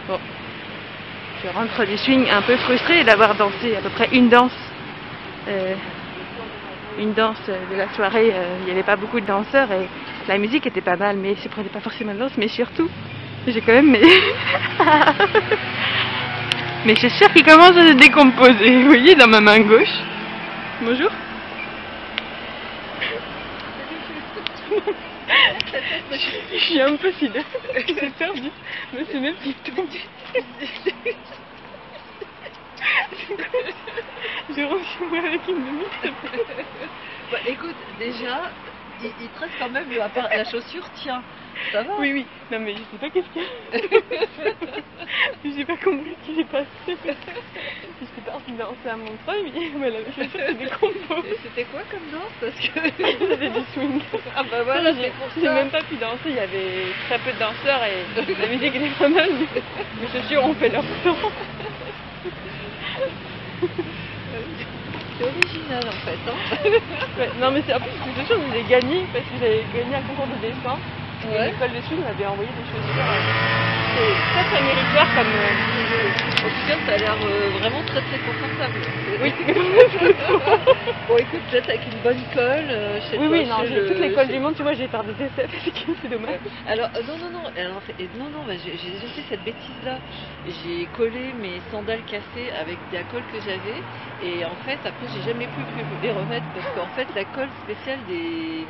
Bon, je rentre du swing un peu frustrée d'avoir dansé à peu près une danse de la soirée. Il n'y avait pas beaucoup de danseurs et la musique était pas mal, mais je prenais pas forcément de danse, mais surtout, j'ai quand même mes chaussures qui commencent à se décomposer. Vous voyez, dans ma main gauche. Bonjour. Je suis un peu sidérée. J'ai perdu. Mais c'est mes petits tours. J'ai reçu moi avec une demi. Bah, écoute, déjà, il te reste quand même la chaussure tient. Ça va? Oui, oui. Non, mais je sais pas qu'est-ce qu'il y a. J'ai pas compris ce qui s'est passé. J'étais partie danser à Montreuil, mais la chaussure s'est décomposée. C'était quoi comme danse? Parce que c'était du swing. Ah bah voilà, j'ai même pas pu danser, il y avait très peu de danseurs et la musique était pas mal, mais mes chaussures ont fait leur temps. C'est original en fait, hein. Ouais, non mais en plus ces chaussures je les ai gagnées parce que j'avais gagné un concours de dessin. Ouais. L'école de swing m'avait envoyé des chaussures. C'est très méritoire comme... En tout cas, ça a l'air vraiment très très confortable. Oui. Bon écoute, peut-être avec une bonne colle, je sais oui, pas. Oui, non, j'ai toute l'école du monde, tu vois, j'ai faire des essais, c'est dommage. Alors, non, bah, j'ai déjà fait cette bêtise-là. J'ai collé mes sandales cassées avec la colle que j'avais, et en fait, après, j'ai jamais pu les remettre parce qu'en fait, la colle spéciale des...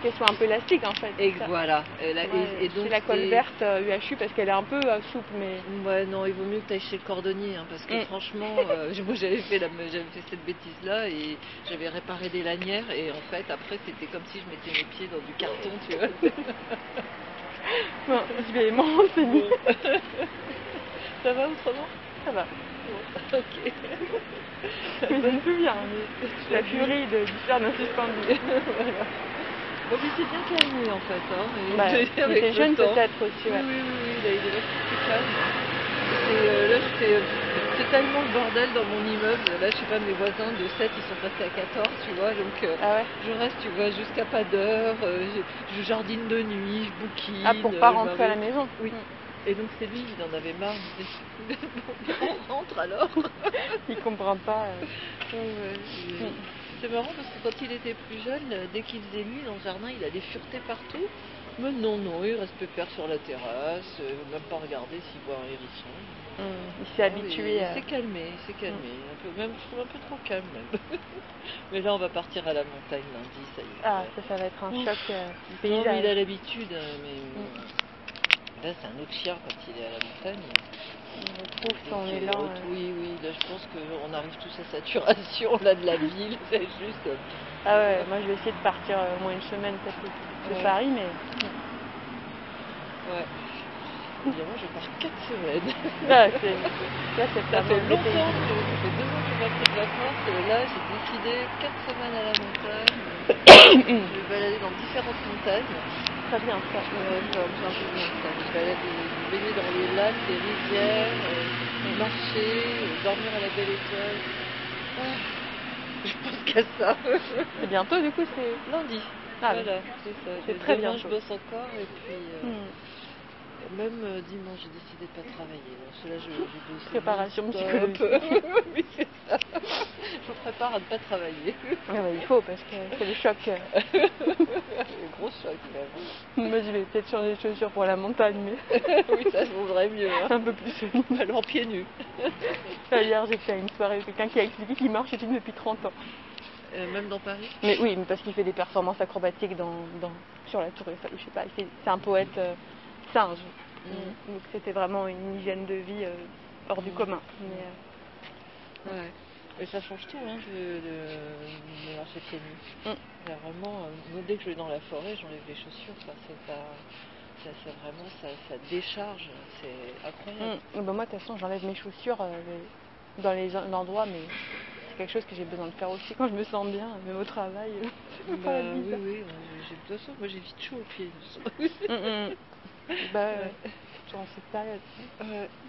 Qu'elle soit un peu élastique en fait. Et voilà. Et donc, c'est la colle verte UHU parce qu'elle est un peu souple, mais... Ouais, non, il vaut mieux que tu ailles chez le cordonnier, hein, parce que franchement, moi j'avais fait cette bêtise-là et j'avais réparé des lanières et en fait, après, c'était comme si je mettais mes pieds dans du carton, tu vois. Bon, je vais m'en renseigner. Ça va autrement? Ça va. Bon, ok. Mais je me souviens, la furie de l'histoire d'un suspendu. Voilà. Bon, il s'est bien calmé en fait. Hein, il était jeune peut-être aussi. Ouais. Oui, il est vachement plus calme. Là, c'est tellement le bordel dans mon immeuble. Là, je sais pas, mes voisins de 7, ils sont passés à 14, tu vois. Donc, je reste, tu vois, jusqu'à pas d'heure. Je jardine de nuit, je bouquine. Ah, pour pas rentrer à la maison? Oui. Et donc, c'est lui, il en avait marre. Il disait, on rentre alors. Il comprend pas. C'est marrant parce que quand il était plus jeune, dès qu'il faisait nuit dans le jardin, il allait fureter partout. Mais non, il reste pépère sur la terrasse, même pas regarder s'il voit un hérisson. Il s'est habitué. Il s'est calmé, je trouve un peu trop calme même. Mais là, on va partir à la montagne lundi, ça y est. Ah, ça va être un choc du paysage. Non, mais il a l'habitude, mais là, c'est un autre chien quand il est à la montagne. On retrouve son élan. Oui, là je pense qu'on arrive tous à saturation là de la ville, c'est juste... Ah ouais, moi je vais essayer de partir au moins une semaine peut-être de Paris, mais... Ouais. Évidemment, je pars 4 semaines. Ah, ça fait longtemps, ça fait 2 ans que je n'ai pas pris de vacances, et là j'ai décidé 4 semaines à la montagne. Je vais me balader dans différentes montagnes. Très bien ça. Ça va me faire du bien ça. Je vais aller me baigner dans les lacs, les rivières, marcher, dormir à la belle étoile. Je pense qu'à ça. C'est bientôt du coup, c'est lundi. Ah, voilà, c'est ça. C'est très bien. Je bosse encore et puis même dimanche j'ai décidé de ne pas travailler. Donc là j'ai bossé. Préparation psychologique. Oui, c'est ça. Je me prépare à ne pas travailler. Ah bah, il faut parce que c'est le choc. Le gros choc même. Moi je vais peut-être changer de chaussures pour la montagne, mais... Oui, ça je vaudrait mieux. Hein. Un peu plus solide. Alors pieds nus. Hier j'ai fait une soirée, quelqu'un qui a expliqué qu'il marche depuis 30 ans. Même dans Paris? Mais oui, mais parce qu'il fait des performances acrobatiques sur la tour Eiffel, je sais pas, c'est un poète singe. Donc c'était vraiment une hygiène de vie hors du commun. Mais, ouais. Et ça change tout hein, de marcher pieds nus. Vraiment, dès que je vais dans la forêt, j'enlève les chaussures. C'est vraiment, ça décharge, c'est incroyable. Ben moi de toute façon j'enlève mes chaussures dans les endroits, mais c'est quelque chose que j'ai besoin de faire aussi quand je me sens bien, même au travail. Oui, de toute façon, moi j'ai vite chaud aux pieds. En cette période.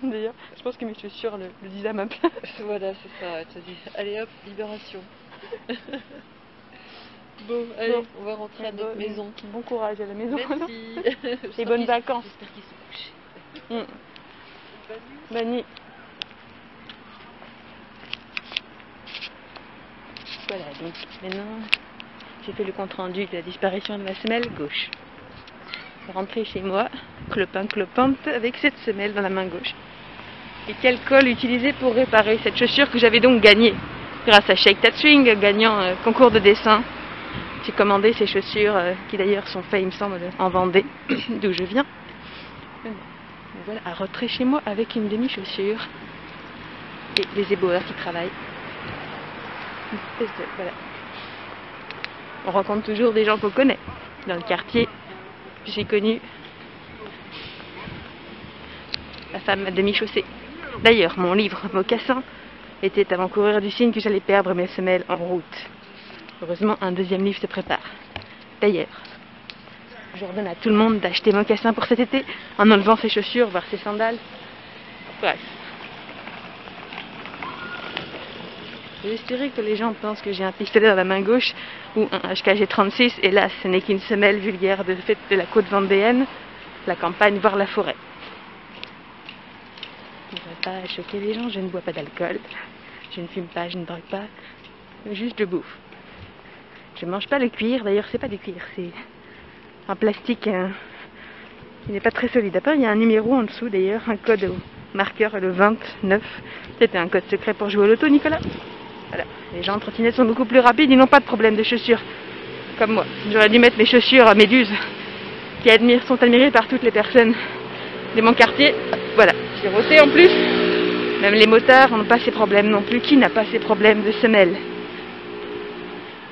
D'ailleurs, je pense que mes chaussures le disent à ma place. Voilà, c'est ça, tu dis, allez hop, libération. Bon, allez, on va rentrer à notre maison. Bon courage à la maison. Merci. Et bonnes vacances. J'espère qu'ils sont couchés. Bonne nuit. Voilà, donc maintenant j'ai fait le compte rendu de la disparition de ma semelle gauche. Je vais rentrer chez moi, clopin-clopante, avec cette semelle dans la main gauche. Et quel col utiliser pour réparer cette chaussure que j'avais donc gagnée grâce à Shake That Swing, gagnant concours de dessin. J'ai commandé ces chaussures qui d'ailleurs sont faites, il me semble, en Vendée, d'où je viens. Voilà, à rentrer chez moi avec une demi-chaussure et les éboueurs qui travaillent. Voilà. On rencontre toujours des gens qu'on connaît dans le quartier. J'ai connu la femme à demi-chaussée. D'ailleurs, mon livre Mocassin était avant-coureur du signe que j'allais perdre mes semelles en route. Heureusement, un deuxième livre se prépare. D'ailleurs, j'ordonne à tout le monde d'acheter Mocassin pour cet été en enlevant ses chaussures, voire ses sandales. Bref. J'espérais que les gens pensent que j'ai un pistolet dans la main gauche ou un HKG-36, et là, ce n'est qu'une semelle vulgaire de fait de la côte vendéenne, la campagne, voire la forêt. Je ne voudrais pas choquer les gens, je ne bois pas d'alcool, je ne fume pas, je ne drogue pas, juste je bouffe. Je ne mange pas le cuir, d'ailleurs c'est pas du cuir, c'est un plastique qui n'est pas très solide. Après il y a un numéro en dessous d'ailleurs, un code au marqueur, le 29, c'était un code secret pour jouer au loto, Nicolas. Voilà, les gens en trottinette sont beaucoup plus rapides, ils n'ont pas de problème de chaussures, comme moi. J'aurais dû mettre mes chaussures à méduse, qui sont admirées par toutes les personnes de mon quartier. Voilà, j'ai roté en plus. Même les motards n'ont pas ces problèmes non plus. Qui n'a pas ces problèmes de semelles?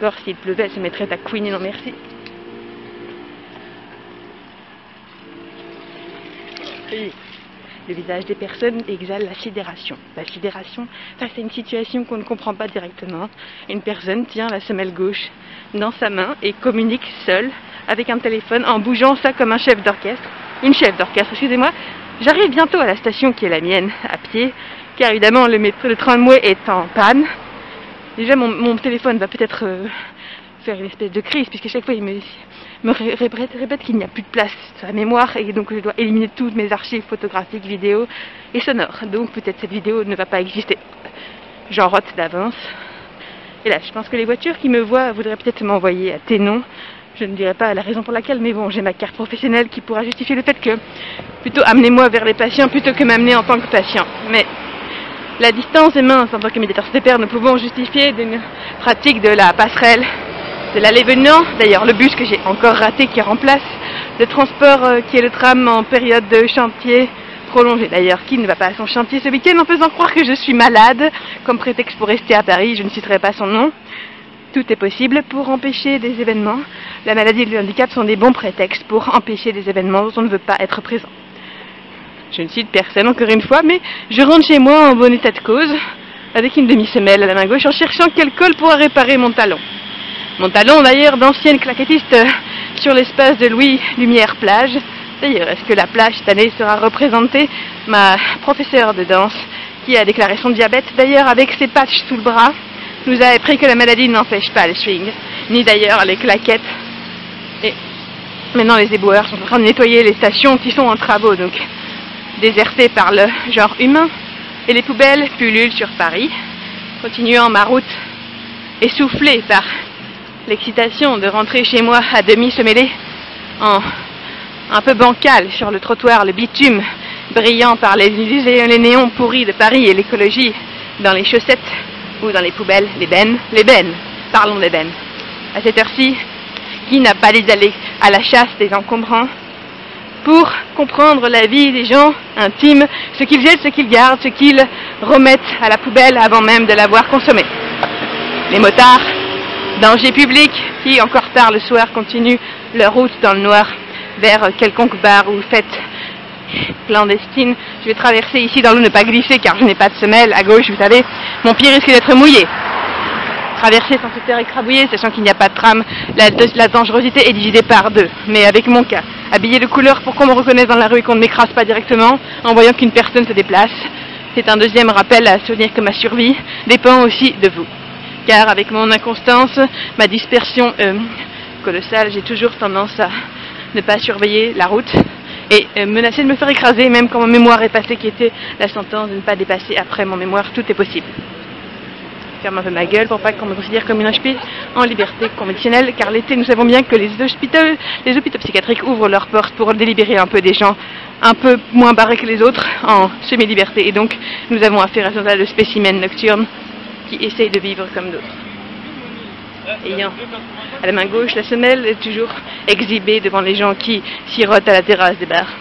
Alors s'il pleuvait, elle se mettrait à couiner, non merci. Oui. Le visage des personnes exhale la sidération. La sidération face à une situation qu'on ne comprend pas directement. Une personne tient la semelle gauche dans sa main et communique seule avec un téléphone en bougeant ça comme un chef d'orchestre. Une chef d'orchestre, excusez-moi. J'arrive bientôt à la station qui est la mienne, à pied, car évidemment le tramway est en panne. Déjà mon téléphone va peut-être faire une espèce de crise, puisque chaque fois il me répète qu'il n'y a plus de place sur la mémoire, et donc je dois éliminer toutes mes archives photographiques, vidéos et sonores. Donc peut-être cette vidéo ne va pas exister. J'en rote d'avance. Et là, je pense que les voitures qui me voient voudraient peut-être m'envoyer à Ténon. Je ne dirai pas la raison pour laquelle, mais bon, j'ai ma carte professionnelle qui pourra justifier le fait que plutôt amenez-moi vers les patients plutôt que m'amener en tant que patient. Mais la distance est mince. En tant que médiateur CPR, nous pouvons justifier d'une pratique de la passerelle de l'aller-venant. D'ailleurs, le bus que j'ai encore raté qui remplace le transport qui est le tram en période de chantier prolongé. D'ailleurs, qui ne va pas à son chantier ce week-end en faisant croire que je suis malade comme prétexte pour rester à Paris, je ne citerai pas son nom. Tout est possible pour empêcher des événements. La maladie et le handicap sont des bons prétextes pour empêcher des événements dont on ne veut pas être présent. Je ne cite personne encore une fois, mais je rentre chez moi en bon état de cause, avec une demi-semelle à la main gauche, en cherchant quel col pourra réparer mon talon. Mon talon d'ailleurs d'ancienne claquettiste sur l'espace de Louis Lumière Plage. D'ailleurs, est-ce que la plage cette année sera représentée? Ma professeure de danse, qui a déclaré son diabète, d'ailleurs avec ses patchs sous le bras, nous a appris que la maladie n'empêche pas le swing, ni d'ailleurs les claquettes. Et maintenant les éboueurs sont en train de nettoyer les stations qui sont en travaux, donc désertées par le genre humain. Et les poubelles pullulent sur Paris, continuant ma route essoufflée par l'excitation de rentrer chez moi à demi semmelée, un peu bancal sur le trottoir, le bitume brillant par les néons pourris de Paris et l'écologie dans les chaussettes ou dans les poubelles, les bennes, parlons des bennes. À cette heure-ci, qui n'a pas d'aller à la chasse des encombrants pour comprendre la vie des gens intimes, ce qu'ils jettent, ce qu'ils gardent, ce qu'ils remettent à la poubelle avant même de l'avoir consommé. Les motards, danger public, qui encore tard le soir continuent leur route dans le noir vers quelconque bar ou fête clandestine. Je vais traverser ici dans l'eau, ne pas glisser car je n'ai pas de semelle. À gauche, vous savez, mon pied risque d'être mouillé. Traverser sans se faire écrabouiller, sachant qu'il n'y a pas de tram, la dangerosité est divisée par deux. Mais avec mon cas, habillé de couleur pour qu'on me reconnaisse dans la rue et qu'on ne m'écrase pas directement en voyant qu'une personne se déplace, c'est un deuxième rappel à souvenir que ma survie dépend aussi de vous. Car avec mon inconstance, ma dispersion colossale, j'ai toujours tendance à ne pas surveiller la route et menacer de me faire écraser, même quand mon mémoire est passé, qui était la sentence de ne pas dépasser après mon mémoire, tout est possible. Ferme un peu ma gueule pour pas qu'on me considère comme une HP en liberté conditionnelle, car l'été, nous savons bien que les hôpitaux psychiatriques ouvrent leurs portes pour délibérer un peu des gens un peu moins barrés que les autres en semi-liberté, et donc nous avons affaire à ce tas de spécimens nocturnes qui essayent de vivre comme d'autres. Ayant à la main gauche, la semelle est toujours exhibée devant les gens qui sirotent à la terrasse des bars.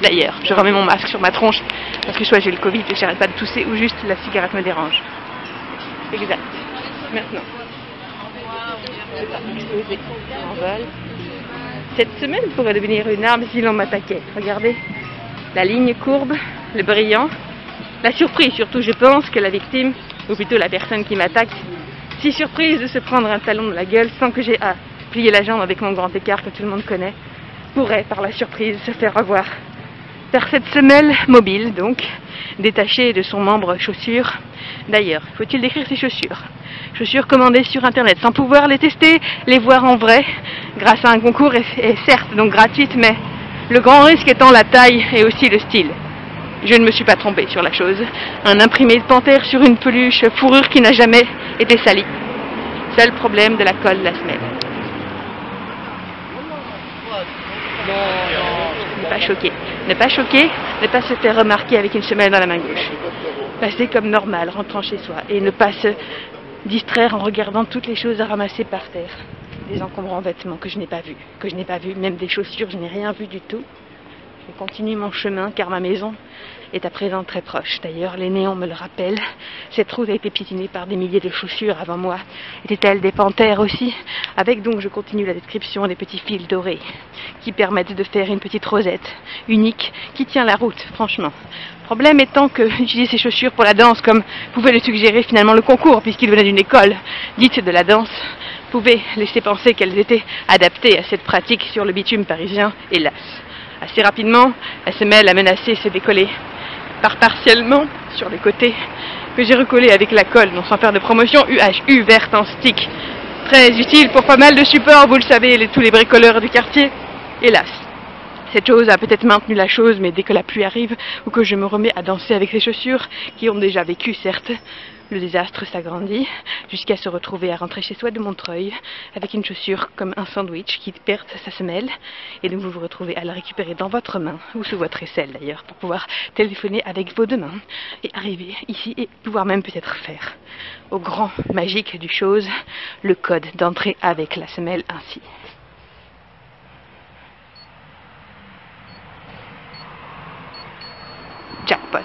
D'ailleurs, je remets mon masque sur ma tronche parce que soit j'ai le Covid et j'arrête pas de tousser ou juste la cigarette me dérange. Exact. Maintenant, je vais exploser en vol. Cette semelle pourrait devenir une arme si l'on m'attaquait. Regardez, la ligne courbe, le brillant, la surprise surtout. Je pense que la victime, ou plutôt la personne qui m'attaque, si surprise de se prendre un talon dans la gueule sans que j'ai à plier la jambe avec mon grand écart que tout le monde connaît, pourrait par la surprise se faire revoir. Par cette semelle mobile donc, détachée de son membre chaussure. D'ailleurs, faut-il décrire ces chaussures? Chaussures commandées sur internet, sans pouvoir les tester, les voir en vrai, grâce à un concours et certes donc gratuite, mais le grand risque étant la taille et aussi le style. Je ne me suis pas trompée sur la chose. Un imprimé de panthère sur une peluche fourrure qui n'a jamais été salie. Seul problème de la colle de la semelle. Ne pas choquer. Ne pas choquer, ne pas se faire remarquer avec une semelle dans la main gauche. Passer comme normal, rentrant chez soi. Et ne pas se distraire en regardant toutes les choses à ramasser par terre. Des encombrants vêtements que je n'ai pas vus. Même des chaussures, je n'ai rien vu du tout. Je continue mon chemin car ma maison est à présent très proche. D'ailleurs, les néons me le rappellent. Cette route a été piétinée par des milliers de chaussures avant moi. Étaient-elles des panthères aussi? Avec donc, je continue la description des petits fils dorés qui permettent de faire une petite rosette unique qui tient la route, franchement. Problème étant que utiliser ces chaussures pour la danse, comme pouvait le suggérer finalement le concours, puisqu'il venait d'une école dite de la danse, pouvait laisser penser qu'elles étaient adaptées à cette pratique sur le bitume parisien, hélas. Assez rapidement, la semelle a menacé se décoller partiellement sur les côtés, que j'ai recollé avec la colle, non sans faire de promotion, UHU verte en stick. Très utile pour pas mal de supports, vous le savez, tous les bricoleurs du quartier. Hélas, cette chose a peut-être maintenu la chose, mais dès que la pluie arrive, ou que je me remets à danser avec ces chaussures, qui ont déjà vécu, certes, le désastre s'agrandit, jusqu'à se retrouver à rentrer chez soi de Montreuil, avec une chaussure comme un sandwich qui perd sa semelle, et donc vous vous retrouvez à la récupérer dans votre main, ou sous votre aisselle d'ailleurs, pour pouvoir téléphoner avec vos deux mains, et arriver ici, et pouvoir même peut-être faire, au grand magique du chose, le code d'entrée avec la semelle ainsi. Jackpot.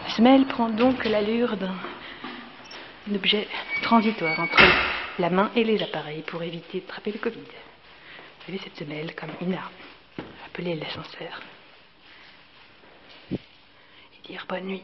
La semelle prend donc l'allure d'un objet transitoire entre la main et les appareils pour éviter d'attraper le Covid. Vous avez cette semelle comme une arme. Appelez l'ascenseur et dire bonne nuit.